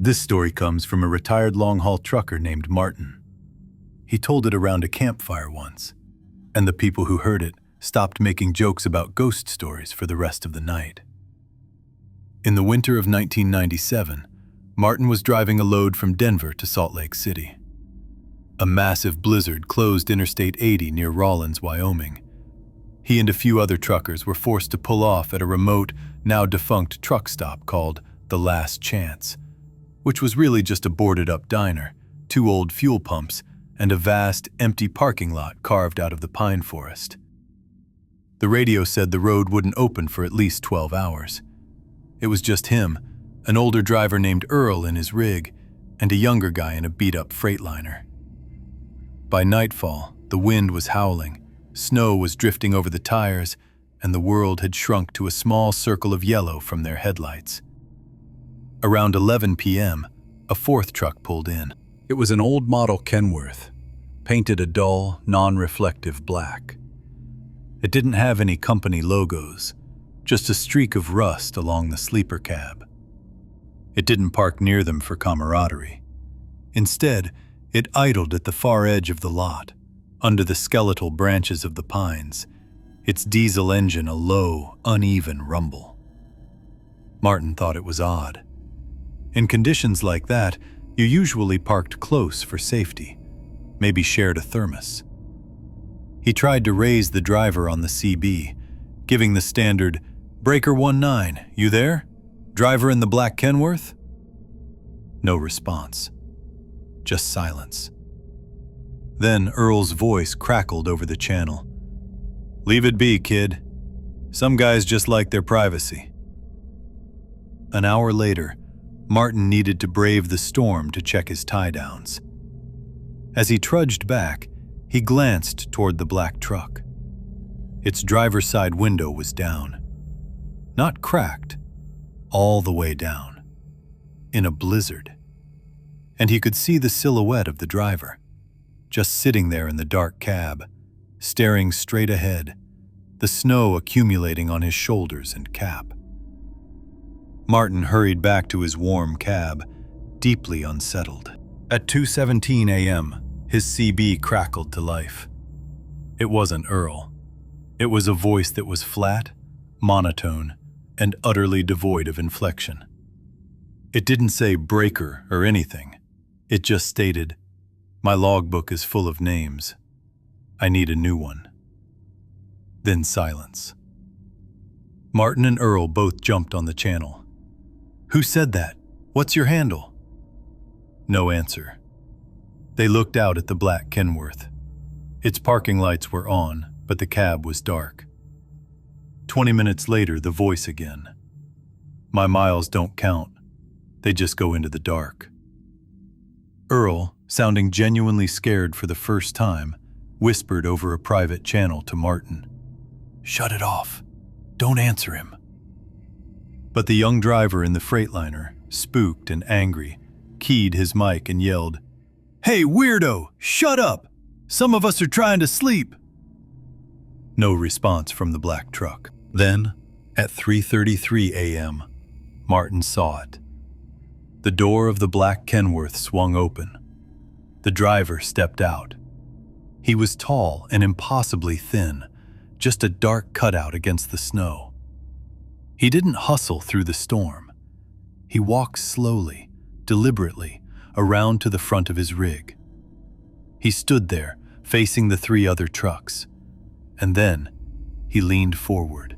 This story comes from a retired long-haul trucker named Martin. He told it around a campfire once, and the people who heard it stopped making jokes about ghost stories for the rest of the night. In the winter of 1997, Martin was driving a load from Denver to Salt Lake City. A massive blizzard closed Interstate 80 near Rawlins, Wyoming. He and a few other truckers were forced to pull off at a remote, now defunct truck stop called The Last Chance, which was really just a boarded-up diner, 2 old fuel pumps, and a vast, empty parking lot carved out of the pine forest. The radio said the road wouldn't open for at least 12 hours. It was just him, an older driver named Earl in his rig, and a younger guy in a beat-up Freightliner. By nightfall, the wind was howling, snow was drifting over the tires, and the world had shrunk to a small circle of yellow from their headlights. Around 11 p.m., a 4th truck pulled in. It was an old model Kenworth, painted a dull, non-reflective black. It didn't have any company logos, just a streak of rust along the sleeper cab. It didn't park near them for camaraderie. Instead, it idled at the far edge of the lot, under the skeletal branches of the pines, its diesel engine a low, uneven rumble. Martin thought it was odd. In conditions like that, you usually parked close for safety, maybe shared a thermos. He tried to raise the driver on the CB, giving the standard, "Breaker 19, you there? Driver in the black Kenworth?" No response. Just silence. Then Earl's voice crackled over the channel. "Leave it be, kid. Some guys just like their privacy." An hour later, Martin needed to brave the storm to check his tie-downs. As he trudged back, he glanced toward the black truck. Its driver's side window was down. Not cracked, all the way down. In a blizzard. And he could see the silhouette of the driver, just sitting there in the dark cab, staring straight ahead, the snow accumulating on his shoulders and cap. Martin hurried back to his warm cab, deeply unsettled. At 2:17 a.m., his CB crackled to life. It wasn't Earl. It was a voice that was flat, monotone, and utterly devoid of inflection. It didn't say breaker or anything. It just stated, "My logbook is full of names. I need a new one." Then silence. Martin and Earl both jumped on the channel. "Who said that? What's your handle?" No answer. They looked out at the black Kenworth. Its parking lights were on, but the cab was dark. 20 minutes later, the voice again. "My miles don't count. They just go into the dark." Earl, sounding genuinely scared for the first time, whispered over a private channel to Martin, "Shut it off. Don't answer him." But the young driver in the Freightliner, spooked and angry, keyed his mic and yelled, "Hey, weirdo, shut up! Some of us are trying to sleep!" No response from the black truck. Then, at 3:33 a.m., Martin saw it. The door of the black Kenworth swung open. The driver stepped out. He was tall and impossibly thin, just a dark cutout against the snow. He didn't hustle through the storm. He walked slowly, deliberately, around to the front of his rig. He stood there, facing the 3 other trucks, and then he leaned forward.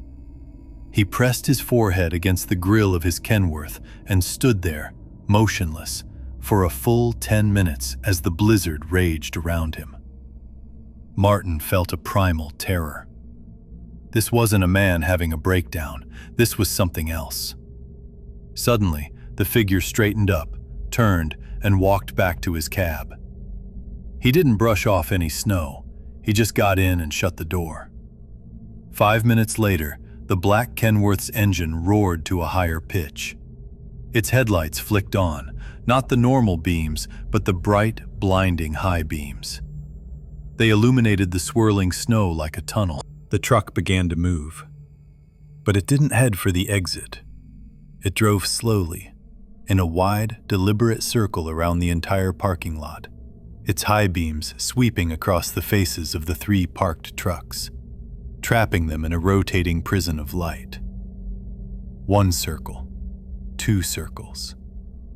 He pressed his forehead against the grill of his Kenworth and stood there, motionless, for a full 10 minutes as the blizzard raged around him. Martin felt a primal terror. This wasn't a man having a breakdown. This was something else. Suddenly, the figure straightened up, turned, and walked back to his cab. He didn't brush off any snow. He just got in and shut the door. 5 minutes later, the black Kenworth's engine roared to a higher pitch. Its headlights flicked on, not the normal beams, but the bright, blinding high beams. They illuminated the swirling snow like a tunnel. The truck began to move. But it didn't head for the exit. It drove slowly, in a wide, deliberate circle around the entire parking lot, its high beams sweeping across the faces of the 3 parked trucks, trapping them in a rotating prison of light. 1 circle, 2 circles,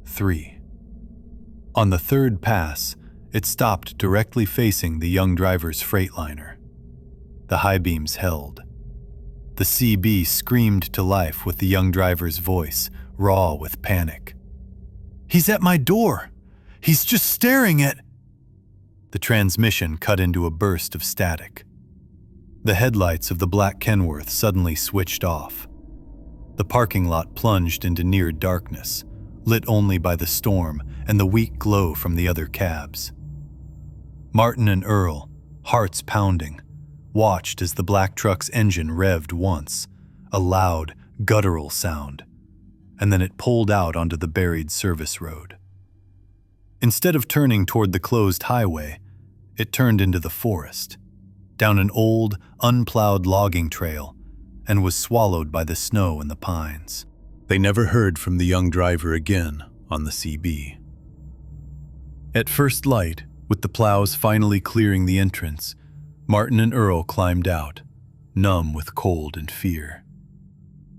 3. On the 3rd pass, it stopped directly facing the young driver's Freightliner. The high beams held. The CB screamed to life with the young driver's voice, raw with panic. "He's at my door! He's just staring at—" The transmission cut into a burst of static. The headlights of the black Kenworth suddenly switched off. The parking lot plunged into near darkness, lit only by the storm and the weak glow from the other cabs. Martin and Earl, hearts pounding, watched as the black truck's engine revved once, a loud, guttural sound, and then it pulled out onto the buried service road. Instead of turning toward the closed highway, it turned into the forest, down an old, unplowed logging trail, and was swallowed by the snow and the pines. They never heard from the young driver again on the CB. At first light, with the plows finally clearing the entrance, Martin and Earl climbed out, numb with cold and fear.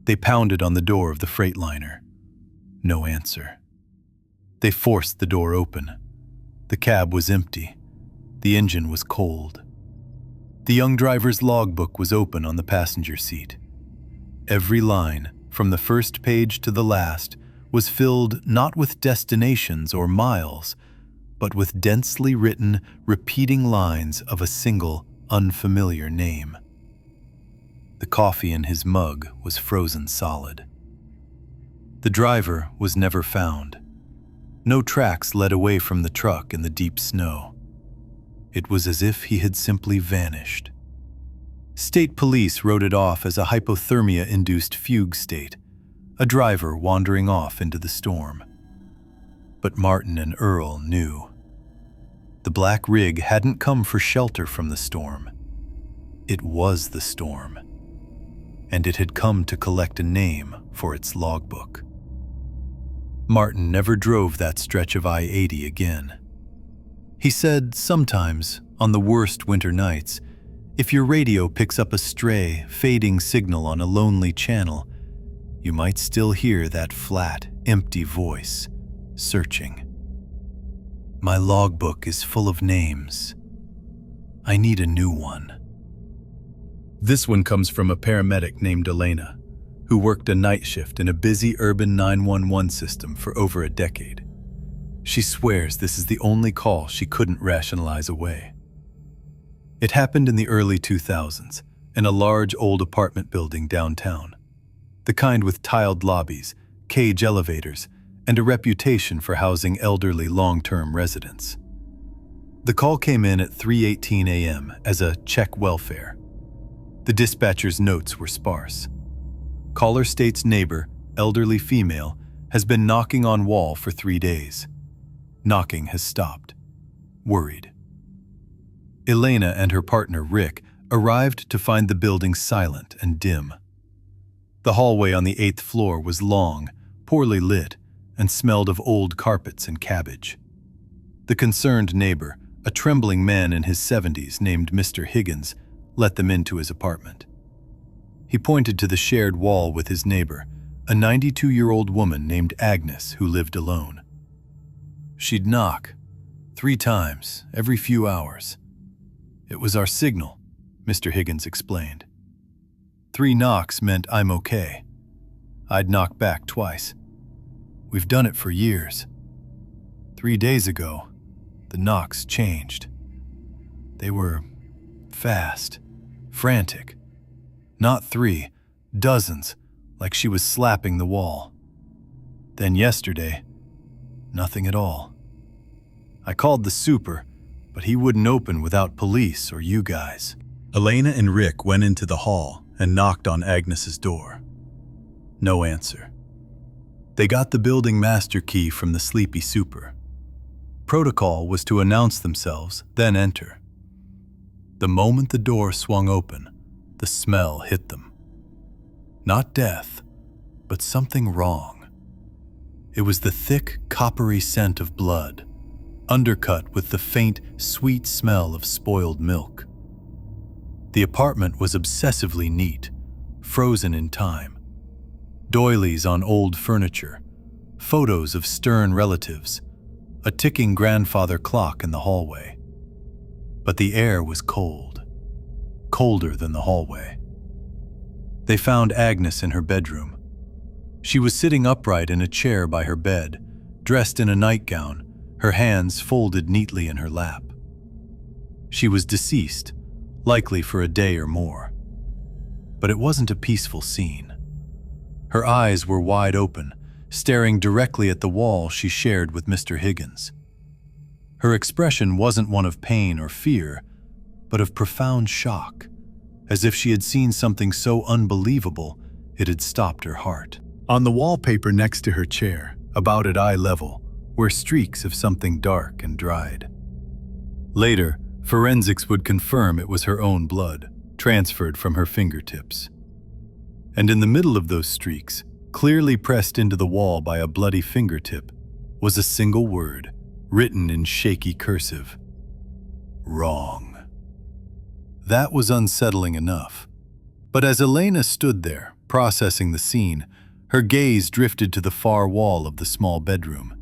They pounded on the door of the Freightliner. No answer. They forced the door open. The cab was empty. The engine was cold. The young driver's logbook was open on the passenger seat. Every line, from the first page to the last, was filled not with destinations or miles, but with densely written, repeating lines of a single, unfamiliar name. The coffee in his mug was frozen solid. The driver was never found. No tracks led away from the truck in the deep snow. It was as if he had simply vanished. State police wrote it off as a hypothermia-induced fugue state, a driver wandering off into the storm. But Martin and Earl knew. The black rig hadn't come for shelter from the storm. It was the storm, and it had come to collect a name for its logbook. Martin never drove that stretch of I-80 again. He said sometimes, on the worst winter nights, if your radio picks up a stray, fading signal on a lonely channel, you might still hear that flat, empty voice, searching. My logbook is full of names. I need a new one. This one comes from a paramedic named Elena, who worked a night shift in a busy urban 911 system for over a decade. She swears this is the only call she couldn't rationalize away. It happened in the early 2000s, in a large old apartment building downtown, the kind with tiled lobbies, cage elevators, and a reputation for housing elderly long-term residents. The call came in at 3:18 a.m. as a check welfare. The dispatcher's notes were sparse. Caller states neighbor, elderly female, has been knocking on wall for 3 days. Knocking has stopped. Worried. Elena and her partner Rick arrived to find the building silent and dim. The hallway on the 8th floor was long, poorly lit, and smelled of old carpets and cabbage. The concerned neighbor, a trembling man in his 70s named Mr. Higgins, let them into his apartment. He pointed to the shared wall with his neighbor, a 92-year-old woman named Agnes who lived alone. She'd knock 3 times every few hours. It was our signal, Mr. Higgins explained. 3 knocks meant I'm okay. I'd knock back twice. We've done it for years. 3 days ago, the knocks changed. They were fast, frantic. Not 3, dozens, like she was slapping the wall. Then yesterday, nothing at all. I called the super, but he wouldn't open without police or you guys. Elena and Rick went into the hall and knocked on Agnes's door. No answer. They got the building master key from the sleepy super. Protocol was to announce themselves, then enter. The moment the door swung open, the smell hit them. Not death, but something wrong. It was the thick, coppery scent of blood, undercut with the faint, sweet smell of spoiled milk. The apartment was obsessively neat, frozen in time. Doilies on old furniture, photos of stern relatives, a ticking grandfather clock in the hallway. But the air was cold, colder than the hallway. They found Agnes in her bedroom. She was sitting upright in a chair by her bed, dressed in a nightgown, her hands folded neatly in her lap. She was deceased, likely for a day or more. But it wasn't a peaceful scene. Her eyes were wide open, staring directly at the wall she shared with Mr. Higgins. Her expression wasn't one of pain or fear, but of profound shock, as if she had seen something so unbelievable it had stopped her heart. On the wallpaper next to her chair, about at eye level, were streaks of something dark and dried. Later, forensics would confirm it was her own blood, transferred from her fingertips. And in the middle of those streaks, clearly pressed into the wall by a bloody fingertip, was a single word, written in shaky cursive. Wrong. That was unsettling enough. But as Elena stood there, processing the scene, her gaze drifted to the far wall of the small bedroom.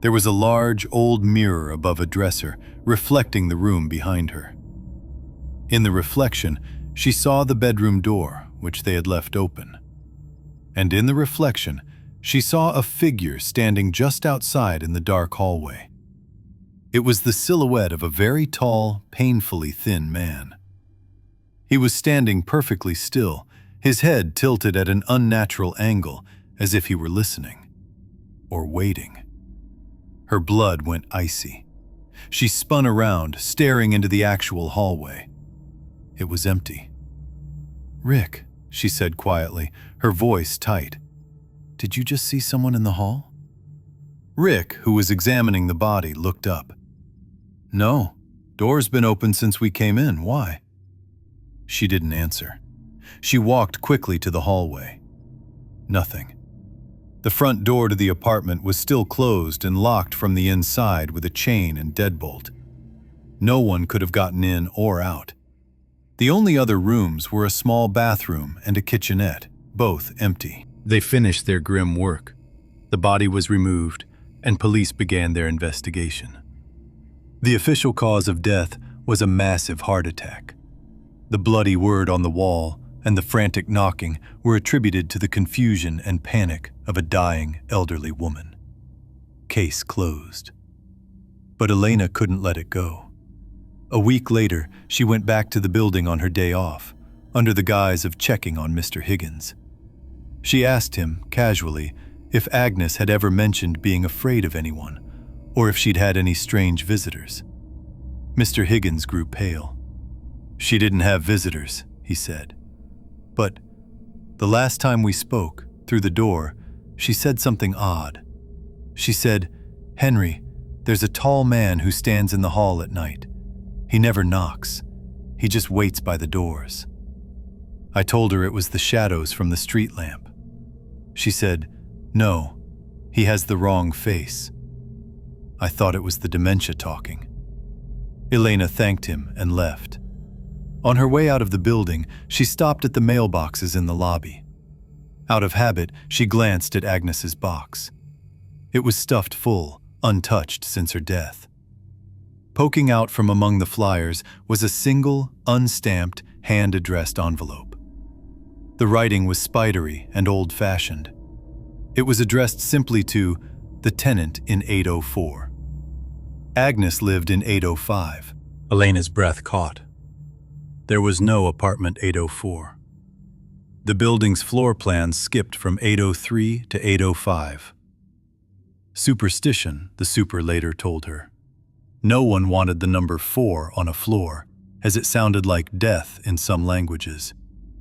There was a large, old mirror above a dresser, reflecting the room behind her. In the reflection, she saw the bedroom door, which they had left open. And in the reflection, she saw a figure standing just outside in the dark hallway. It was the silhouette of a very tall, painfully thin man. He was standing perfectly still, his head tilted at an unnatural angle, as if he were listening. Or waiting. Her blood went icy. She spun around, staring into the actual hallway. It was empty. "Rick," she said quietly, her voice tight. "Did you just see someone in the hall?" Rick, who was examining the body, looked up. "No, door's been open since we came in. Why?" She didn't answer. She walked quickly to the hallway. Nothing. The front door to the apartment was still closed and locked from the inside with a chain and deadbolt. No one could have gotten in or out. The only other rooms were a small bathroom and a kitchenette, both empty. They finished their grim work. The body was removed, and police began their investigation. The official cause of death was a massive heart attack. The bloody word on the wall and the frantic knocking were attributed to the confusion and panic of a dying elderly woman. Case closed. But Elena couldn't let it go. A week later, she went back to the building on her day off, under the guise of checking on Mr. Higgins. She asked him, casually, if Agnes had ever mentioned being afraid of anyone, or if she'd had any strange visitors. Mr. Higgins grew pale. "She didn't have visitors," he said. "But the last time we spoke, through the door, she said something odd. She said, 'Henry, there's a tall man who stands in the hall at night. He never knocks. He just waits by the doors.' I told her it was the shadows from the street lamp. She said, 'No, he has the wrong face.' I thought it was the dementia talking." Elena thanked him and left. On her way out of the building, she stopped at the mailboxes in the lobby. Out of habit, she glanced at Agnes's box. It was stuffed full, untouched since her death. Poking out from among the flyers was a single, unstamped, hand-addressed envelope. The writing was spidery and old-fashioned. It was addressed simply to the tenant in 804. Agnes lived in 805. Elena's breath caught. There was no apartment 804. The building's floor plans skipped from 803 to 805. Superstition, the super later told her. No one wanted the number 4 on a floor, as it sounded like death in some languages,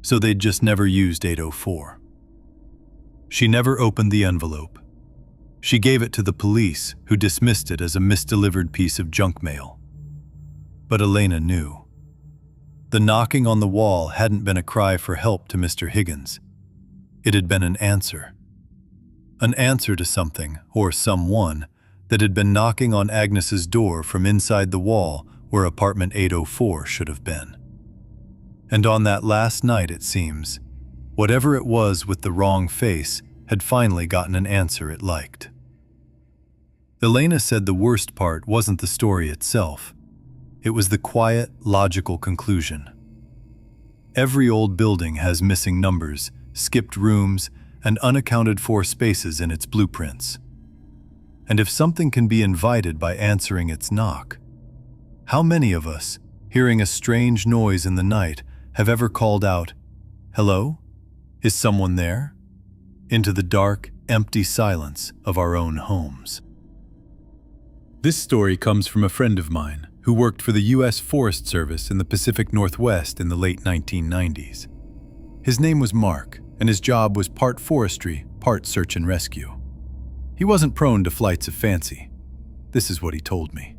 so they'd just never used 804. She never opened the envelope. She gave it to the police, who dismissed it as a misdelivered piece of junk mail. But Elena knew. The knocking on the wall hadn't been a cry for help to Mr. Higgins. It had been an answer. An answer to something, or someone, that had been knocking on Agnes's door from inside the wall where apartment 804 should have been. And on that last night, it seems, whatever it was with the wrong face had finally gotten an answer it liked. Elena said the worst part wasn't the story itself. It was the quiet, logical conclusion. Every old building has missing numbers, skipped rooms, and unaccounted for spaces in its blueprints. And if something can be invited by answering its knock, how many of us, hearing a strange noise in the night, have ever called out, "Hello? Is someone there?" into the dark, empty silence of our own homes. This story comes from a friend of mine who worked for the U.S. Forest Service in the Pacific Northwest in the late 1990s. His name was Mark, and his job was part forestry, part search and rescue. He wasn't prone to flights of fancy. This is what he told me.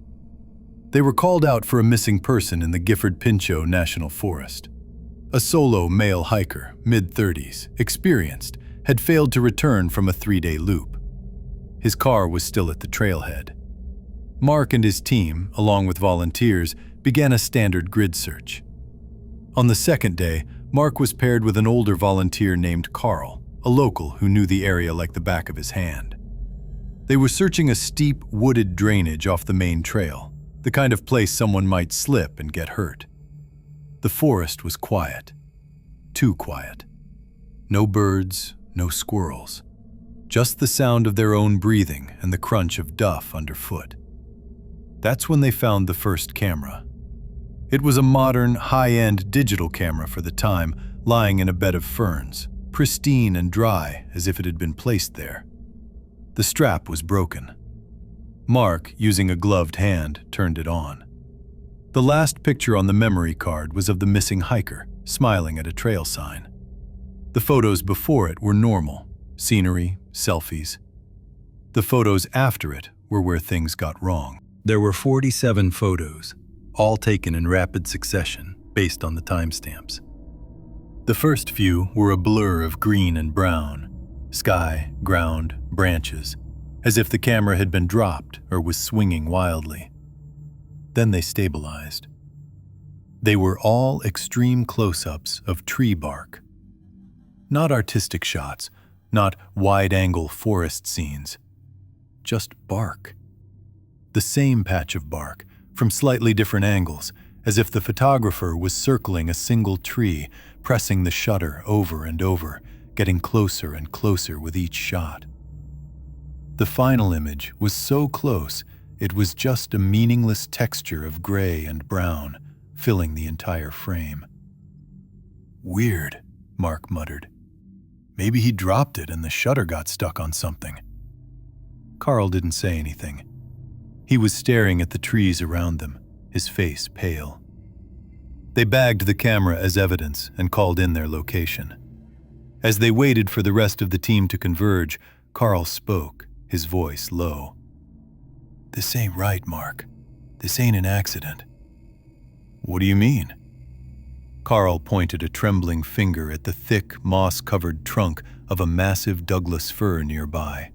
They were called out for a missing person in the Gifford-Pinchot National Forest. A solo male hiker, mid-30s, experienced, had failed to return from a 3-day loop. His car was still at the trailhead. Mark and his team, along with volunteers, began a standard grid search. On the second day, Mark was paired with an older volunteer named Carl, a local who knew the area like the back of his hand. They were searching a steep, wooded drainage off the main trail, the kind of place someone might slip and get hurt. The forest was quiet. Too quiet. No birds, no squirrels. Just the sound of their own breathing and the crunch of duff underfoot. That's when they found the first camera. It was a modern, high-end digital camera for the time, lying in a bed of ferns, pristine and dry as if it had been placed there. The strap was broken. Mark, using a gloved hand, turned it on. The last picture on the memory card was of the missing hiker, smiling at a trail sign. The photos before it were normal, scenery, selfies. The photos after it were where things got wrong. There were 47 photos, all taken in rapid succession based on the timestamps. The first few were a blur of green and brown, sky, ground, branches, as if the camera had been dropped or was swinging wildly. Then they stabilized. They were all extreme close-ups of tree bark. Not artistic shots, not wide-angle forest scenes, just bark. The same patch of bark, from slightly different angles, as if the photographer was circling a single tree, pressing the shutter over and over, getting closer and closer with each shot. The final image was so close, it was just a meaningless texture of gray and brown, filling the entire frame. "Weird," Mark muttered. "Maybe he dropped it and the shutter got stuck on something." Carl didn't say anything. He was staring at the trees around them, his face pale. They bagged the camera as evidence and called in their location. As they waited for the rest of the team to converge, Carl spoke, his voice low. "This ain't right, Mark. This ain't an accident." "What do you mean?" Carl pointed a trembling finger at the thick, moss-covered trunk of a massive Douglas fir nearby.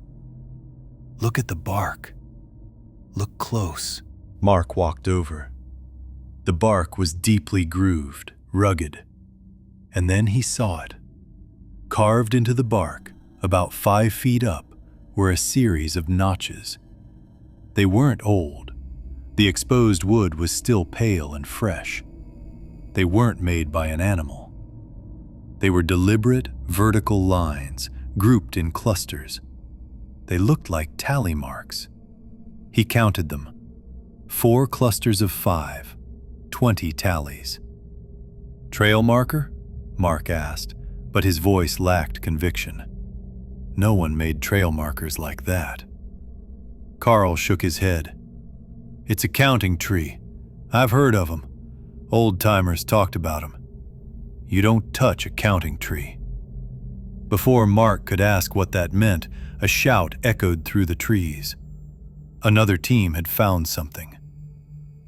"Look at the bark. Look close." Mark walked over. The bark was deeply grooved, rugged. And then he saw it. Carved into the bark, about 5 feet up, were a series of notches. They weren't old. The exposed wood was still pale and fresh. They weren't made by an animal. They were deliberate, vertical lines, grouped in clusters. They looked like tally marks. He counted them. 4 clusters of 5, 20 tallies. "Trail marker?" Mark asked, but his voice lacked conviction. No one made trail markers like that. Carl shook his head. "It's a counting tree. I've heard of them. Old-timers talked about them. You don't touch a counting tree." Before Mark could ask what that meant, a shout echoed through the trees. Another team had found something.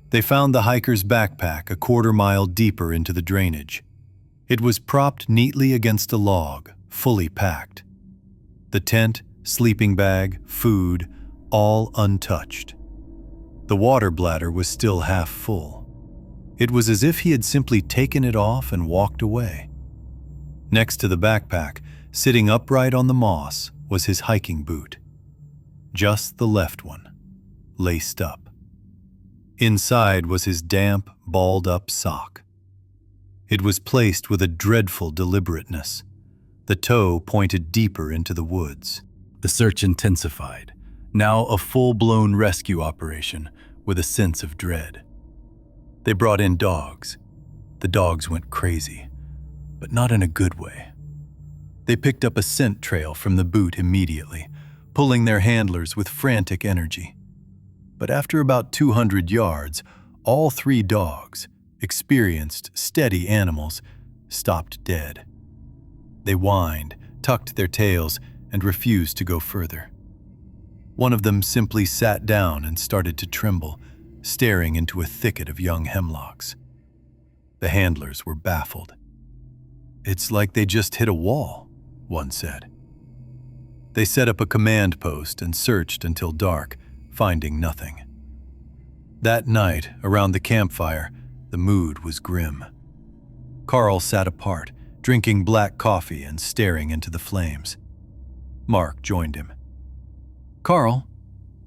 They found the hiker's backpack a 1/4 mile deeper into the drainage. It was propped neatly against a log, fully packed. The tent, sleeping bag, food, all untouched. The water bladder was still half full. It was as if he had simply taken it off and walked away. Next to the backpack, sitting upright on the moss, was his hiking boot. Just the left one, laced up. Inside was his damp, balled-up sock. It was placed with a dreadful deliberateness. The toe pointed deeper into the woods. The search intensified, now a full-blown rescue operation with a sense of dread. They brought in dogs. The dogs went crazy, but not in a good way. They picked up a scent trail from the boot immediately, pulling their handlers with frantic energy. But after about 200 yards, all 3 dogs, experienced, steady animals, stopped dead. They whined, tucked their tails, and refused to go further. One of them simply sat down and started to tremble, staring into a thicket of young hemlocks. The handlers were baffled. "It's like they just hit a wall," one said. They set up a command post and searched until dark, finding nothing. That night, around the campfire, the mood was grim. Carl sat apart, drinking black coffee and staring into the flames. Mark joined him. "Carl,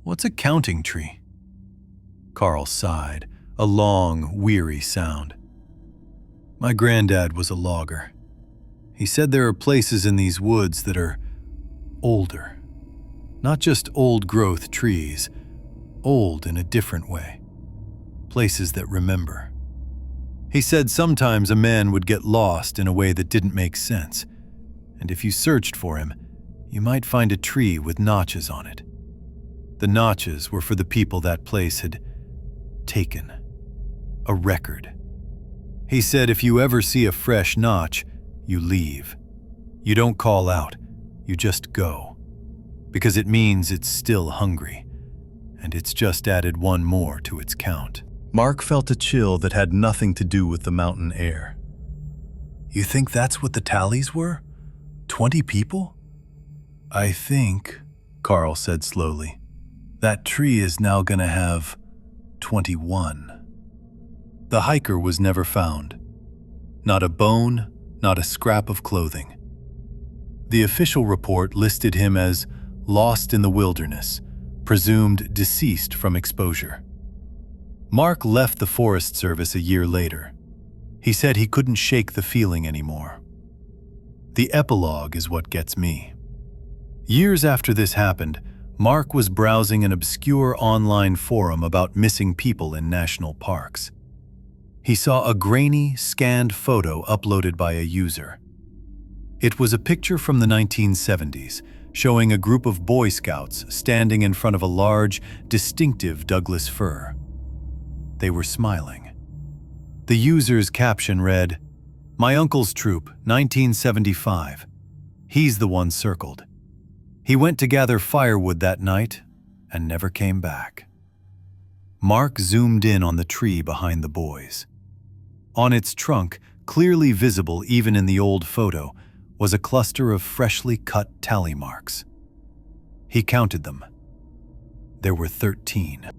what's a counting tree?" Carl sighed, a long, weary sound. "My granddad was a logger. He said there are places in these woods that are older. Not just old-growth trees, old in a different way. Places that remember. He said sometimes a man would get lost in a way that didn't make sense, and if you searched for him, you might find a tree with notches on it. The notches were for the people that place had taken. A record. He said if you ever see a fresh notch, you leave. You don't call out, you just go. Because it means it's still hungry, and it's just added one more to its count." Mark felt a chill that had nothing to do with the mountain air. "You think that's what the tallies were? 20 people?" "I think," Carl said slowly, "that tree is now going to have 21. The hiker was never found. Not a bone, not a scrap of clothing. The official report listed him as lost in the wilderness, presumed deceased from exposure. Mark left the Forest Service a year later. He said he couldn't shake the feeling anymore. The epilogue is what gets me. Years after this happened, Mark was browsing an obscure online forum about missing people in national parks. He saw a grainy, scanned photo uploaded by a user. It was a picture from the 1970s, showing a group of Boy Scouts standing in front of a large, distinctive Douglas fir. They were smiling. The user's caption read, "My uncle's troop, 1975. He's the one circled. He went to gather firewood that night and never came back." Mark zoomed in on the tree behind the boys. On its trunk, clearly visible even in the old photo, was a cluster of freshly cut tally marks. He counted them. There were 13.